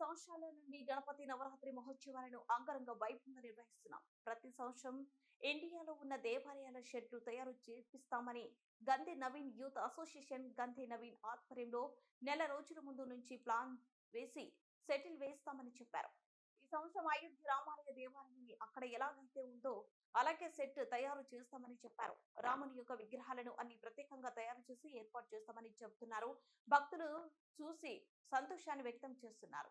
సంవత్సరాల నుండి గణపతి నవరాత్రి మహోత్సవాలను అంగరంగ వైభవంగా నిర్వహిస్తున్నాం. ప్రతి సంవత్సరం ఇండియాలో ఉన్న దేవాలయాల షెడ్లు తయారు చేపిస్తామని గంధి నవీన్ యూత్ అసోసియేషన్ గంధి నవీన్ ఆధ్వర్యంలో నెల రోజుల ముందు నుంచి ప్లాన్ వేసి సెటిల్ వేస్తామని చెప్పారు. ఈ సంవత్సరం అయోధ్య రామాలయ దేవాలయాన్ని అక్కడ ఎలాగైతే ఉందో అలాగే సెట్ తయారు చేస్తామని చెప్పారు. రాముని యొక్క విగ్రహాలను అన్ని ప్రత్యేకంగా తయారు చేసి ఏర్పాటు చేస్తామని చెబుతున్నారు. భక్తులు చూసి సంతోషాన్ని వ్యక్తం చేస్తున్నారు.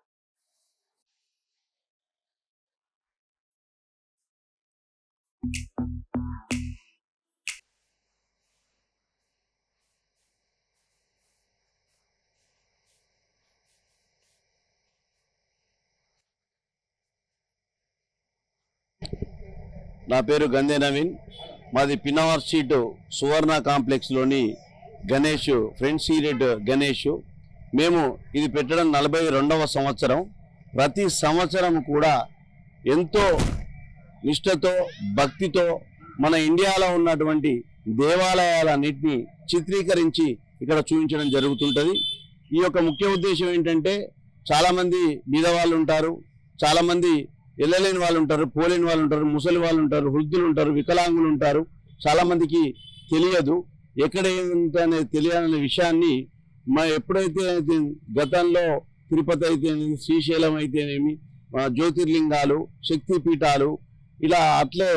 నా పేరు గంధి నవీన్. మాది పిన్నవర్ స్ట్రీట్ సువర్ణ కాంప్లెక్స్లోని గణేష్ ఫ్రెండ్ సీరియడ్ గణేష్. మేము ఇది పెట్టడం 42వ సంవత్సరం. ప్రతి సంవత్సరం కూడా ఎంతో నిష్ఠతో భక్తితో మన ఇండియాలో ఉన్నటువంటి దేవాలయాలన్నింటినీ చిత్రీకరించి ఇక్కడ చూపించడం జరుగుతుంటుంది. ఈ యొక్క ముఖ్య ఉద్దేశం ఏంటంటే, చాలామంది బీదవాళ్ళు ఉంటారు, చాలామంది వెళ్ళలేని వాళ్ళు ఉంటారు, పోలేని వాళ్ళు ఉంటారు, ముసలి వాళ్ళు ఉంటారు, వృద్ధులు ఉంటారు, వికలాంగులు ఉంటారు. చాలామందికి తెలియదు ఎక్కడ ఏంటనేది తెలియాలనే విషయాన్ని ఎప్పుడైతే గతంలో తిరుపతి అయితేనేమి, శ్రీశైలం అయితేనేమి, జ్యోతిర్లింగాలు, శక్తిపీఠాలు, ఇలా అట్లే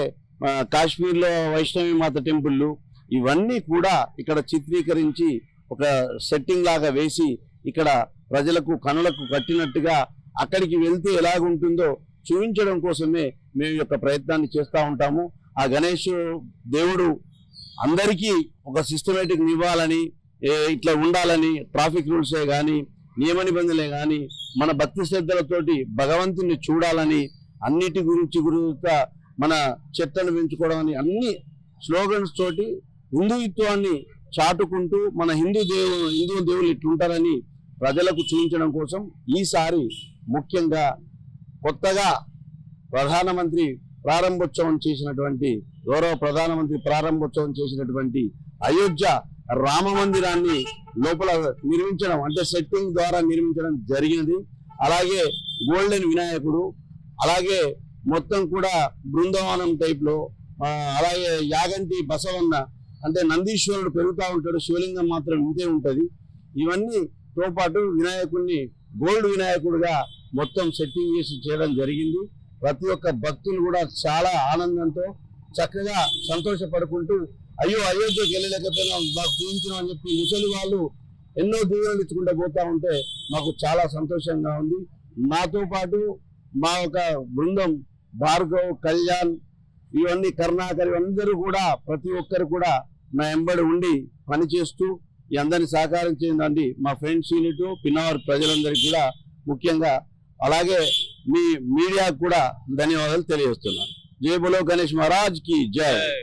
కాశ్మీర్లో వైష్ణవి మాత టెంపుళ్ళు, ఇవన్నీ కూడా ఇక్కడ చిత్రీకరించి ఒక సెట్టింగ్ లాగా వేసి ఇక్కడ ప్రజలకు కనులకు కట్టినట్టుగా అక్కడికి వెళ్తే ఎలాగుంటుందో చూపించడం కోసమే మేము యొక్క ప్రయత్నాన్ని చేస్తూ ఉంటాము. ఆ గణేష్ దేవుడు అందరికీ ఒక సిస్టమేటిక్ ఇవ్వాలని, ఇట్లా ఉండాలని, ట్రాఫిక్ రూల్సే కానీ నియమ నిబంధనలే కానీ మన భక్తి శ్రద్ధలతోటి భగవంతుని చూడాలని, అన్నిటి గురించి మన చెట్లను పెంచుకోవడం అని అన్ని స్లోగన్స్ తోటి హిందుత్వాన్ని చాటుకుంటూ మన హిందూ దేవుళ్ళు ఇట్లుంటారని ప్రజలకు చూపించడం కోసం ఈసారి ముఖ్యంగా కొత్తగా ప్రధానమంత్రి ప్రారంభోత్సవం చేసినటువంటి గౌరవ ప్రధానమంత్రి ప్రారంభోత్సవం చేసినటువంటి అయోధ్య రామ మందిరాన్ని లోపల నిర్మించడం, అంటే సెట్టింగ్ ద్వారా నిర్మించడం జరిగింది. అలాగే గోల్డెన్ వినాయకుడు, అలాగే మొత్తం కూడా బృందావనం టైప్లో, అలాగే యాగంటి బసవన్న, అంటే నందీశ్వరుడు పెరుగుతూ ఉంటాడు, శివలింగం మాత్రం ఇంతే ఉంటుంది. ఇవన్నీతో పాటు వినాయకుడిని గోల్డ్ వినాయకుడుగా మొత్తం సెట్టింగ్ చేసి చేయడం జరిగింది. ప్రతి ఒక్క భక్తులు కూడా చాలా ఆనందంతో చక్కగా సంతోషపడుకుంటూ, అయ్యో అయోధ్యకి వెళ్ళలేకపోయినా మాకు చూపించడం అని చెప్పి ముసలి వాళ్ళు ఎన్నో దీవెనలు ఇచ్చుకుంటూ పోతా ఉంటే మాకు చాలా సంతోషంగా ఉంది. నాతో పాటు మా ఒక బృందం భార్గవ్, కళ్యాణ్, ఇవన్నీ కరుణాకర్, అందరూ కూడా ప్రతి ఒక్కరు కూడా నా ఎంబడి ఉండి పనిచేస్తూ ఈ అందరినీ సహకారం చేయండి. మా ఫ్రెండ్స్ యూనిట్ పిన్నవర్ ప్రజలందరికీ కూడా ముఖ్యంగా, అలాగే మీ మీడియాకు కూడా ధన్యవాదాలు తెలియజేస్తున్నాను. జై బోలో గణేష్ మహారాజ్ కి జై.